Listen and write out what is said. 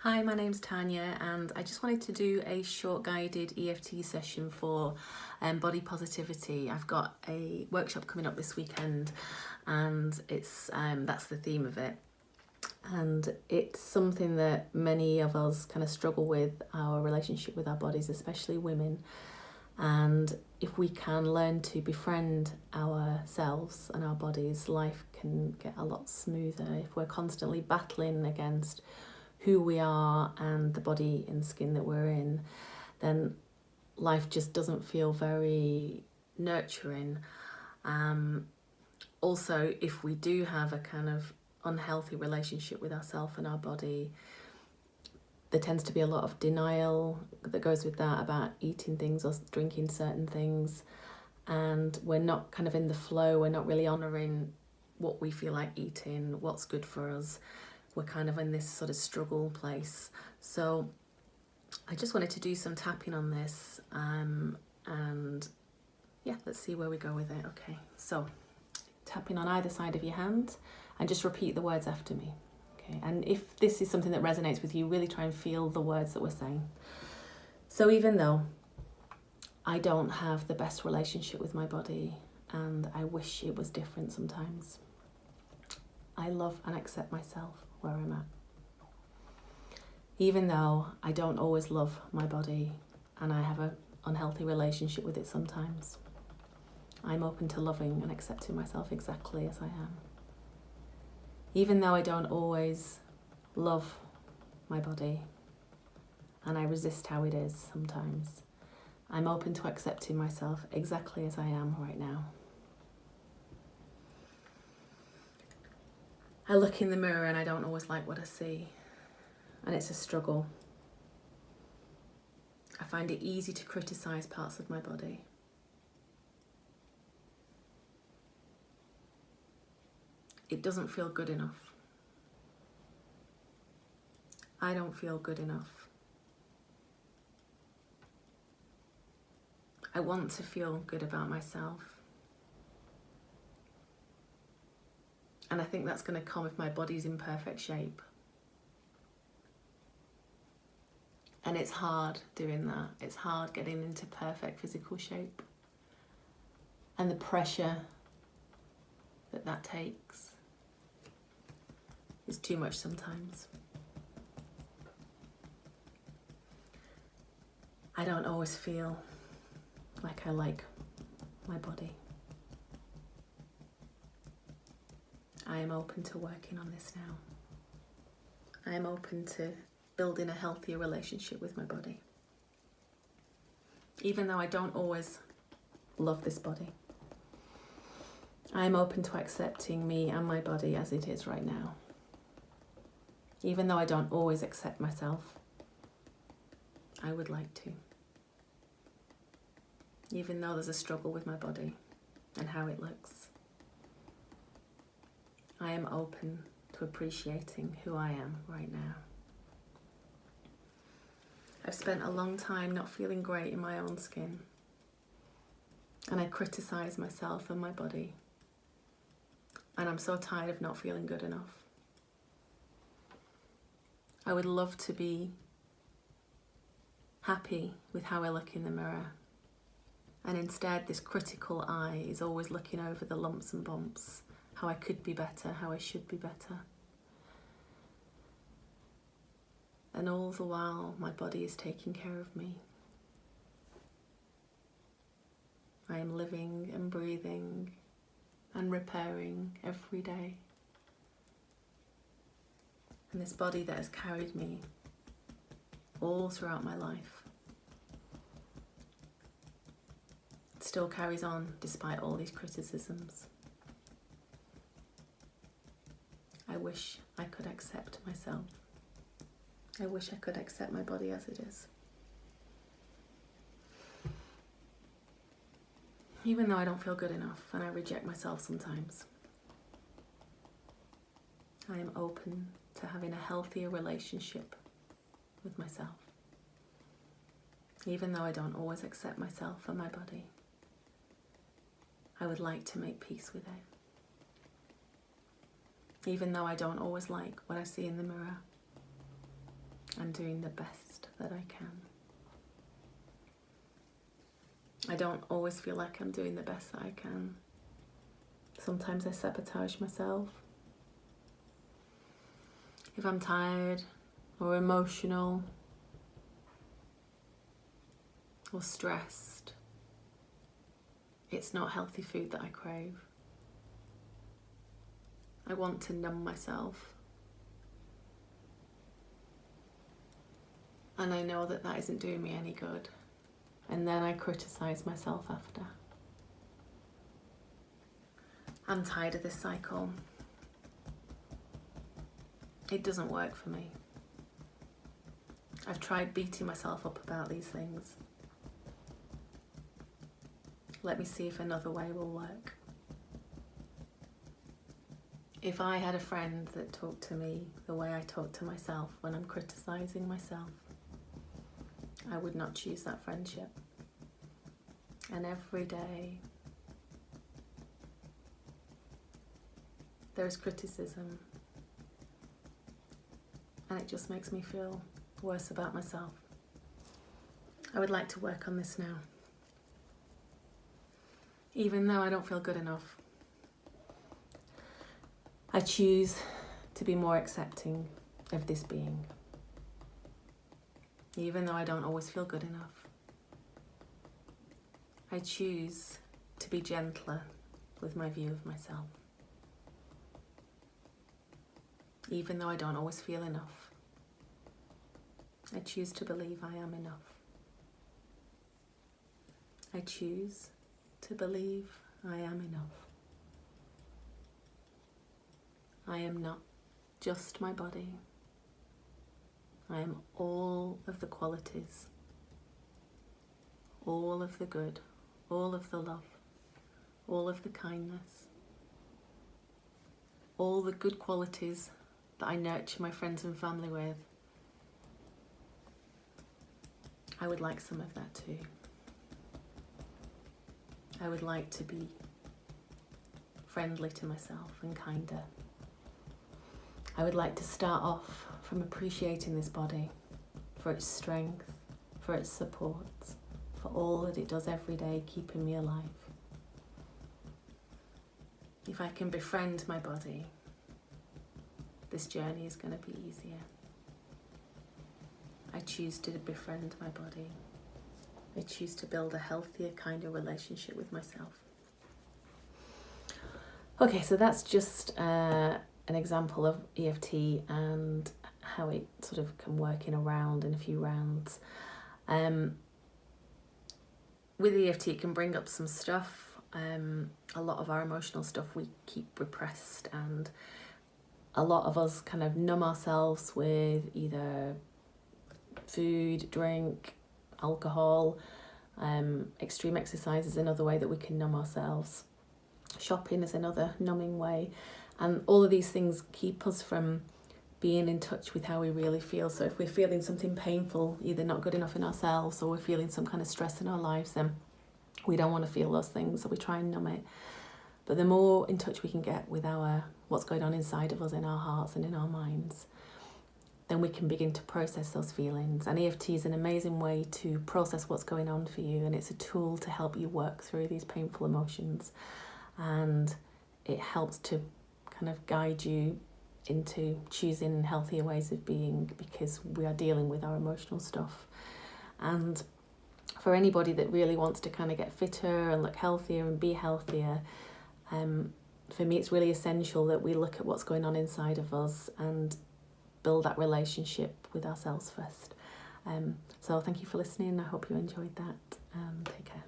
Hi, my name's Tanya and I just wanted to do a short guided EFT session for body positivity. I've got a workshop coming up this weekend and it's that's the theme of it. And it's something that many of us kind of struggle with, our relationship with our bodies, especially women. And if we can learn to befriend ourselves and our bodies, life can get a lot smoother. If we're constantly battling against who we are and the body and skin that we're in, then life just doesn't feel very nurturing. Also, if we do have a kind of unhealthy relationship with ourselves and our body, there tends to be a lot of denial that goes with that about eating things or drinking certain things, and we're not kind of in the flow, we're not really honouring what we feel like eating, what's good for us. We're kind of in this sort of struggle place. So I just wanted to do some tapping on this and yeah, let's see where we go with it. Okay, so tapping on either side of your hand and just repeat the words after me. Okay, and if this is something that resonates with you, really try and feel the words that we're saying. So even though I don't have the best relationship with my body and I wish it was different sometimes, I love and accept myself where I'm at. Even though I don't always love my body and I have an unhealthy relationship with it sometimes, I'm open to loving and accepting myself exactly as I am. Even though I don't always love my body and I resist how it is sometimes, I'm open to accepting myself exactly as I am right now. I look in the mirror and I don't always like what I see, and it's a struggle. I find it easy to criticise parts of my body. It doesn't feel good enough. I don't feel good enough. I want to feel good about myself. And I think that's going to come if my body's in perfect shape. And it's hard doing that. It's hard getting into perfect physical shape. And the pressure that takes is too much sometimes. I don't always feel like I like my body. I am open to working on this now. I am open to building a healthier relationship with my body. Even though I don't always love this body, I am open to accepting me and my body as it is right now. Even though I don't always accept myself, I would like to. Even though there's a struggle with my body and how it looks, I am open to appreciating who I am right now. I've spent a long time not feeling great in my own skin, and I criticise myself and my body, and I'm so tired of not feeling good enough. I would love to be happy with how I look in the mirror, and instead this critical eye is always looking over the lumps and bumps, how I could be better, how I should be better. And all the while, my body is taking care of me. I am living and breathing and repairing every day. And this body that has carried me all throughout my life still carries on despite all these criticisms. I wish I could accept myself. I wish I could accept my body as it is. Even though I don't feel good enough and I reject myself sometimes, I am open to having a healthier relationship with myself. Even though I don't always accept myself and my body, I would like to make peace with it. Even though I don't always like what I see in the mirror, I'm doing the best that I can. I don't always feel like I'm doing the best that I can. Sometimes I sabotage myself. If I'm tired or emotional or stressed, it's not healthy food that I crave. I want to numb myself. And I know that that isn't doing me any good. And then I criticize myself after. I'm tired of this cycle. It doesn't work for me. I've tried beating myself up about these things. Let me see if another way will work. If I had a friend that talked to me the way I talk to myself when I'm criticizing myself, I would not choose that friendship. And every day there is criticism, and it just makes me feel worse about myself. I would like to work on this now. Even though I don't feel good enough, I choose to be more accepting of this being. Even though I don't always feel good enough, I choose to be gentler with my view of myself. Even though I don't always feel enough, I choose to believe I am enough. I choose to believe I am enough. I am not just my body. I am all of the qualities, all of the good, all of the love, all of the kindness, all the good qualities that I nurture my friends and family with. I would like some of that too. I would like to be friendly to myself and kinder. I would like to start off from appreciating this body for its strength, for its support, for all that it does every day, keeping me alive. If I can befriend my body, this journey is going to be easier. I choose to befriend my body. I choose to build a healthier, kinder relationship with myself. Okay, so that's just an example of EFT and how it sort of can work in a round, in a few rounds. With EFT, it can bring up some stuff. A lot of our emotional stuff we keep repressed, and a lot of us kind of numb ourselves with either food, drink, alcohol. Extreme exercise is another way that we can numb ourselves. Shopping is another numbing way. And all of these things keep us from being in touch with how we really feel. So if we're feeling something painful, either not good enough in ourselves, or we're feeling some kind of stress in our lives, then we don't want to feel those things, so we try and numb it. But the more in touch we can get with what's going on inside of us, in our hearts and in our minds, then we can begin to process those feelings. And EFT is an amazing way to process what's going on for you, and it's a tool to help you work through these painful emotions. And it helps to kind of guide you into choosing healthier ways of being, because we are dealing with our emotional stuff. And for anybody that really wants to kind of get fitter and look healthier and be healthier, for me it's really essential that we look at what's going on inside of us and build that relationship with ourselves first. So thank you for listening. I hope you enjoyed that. Take care.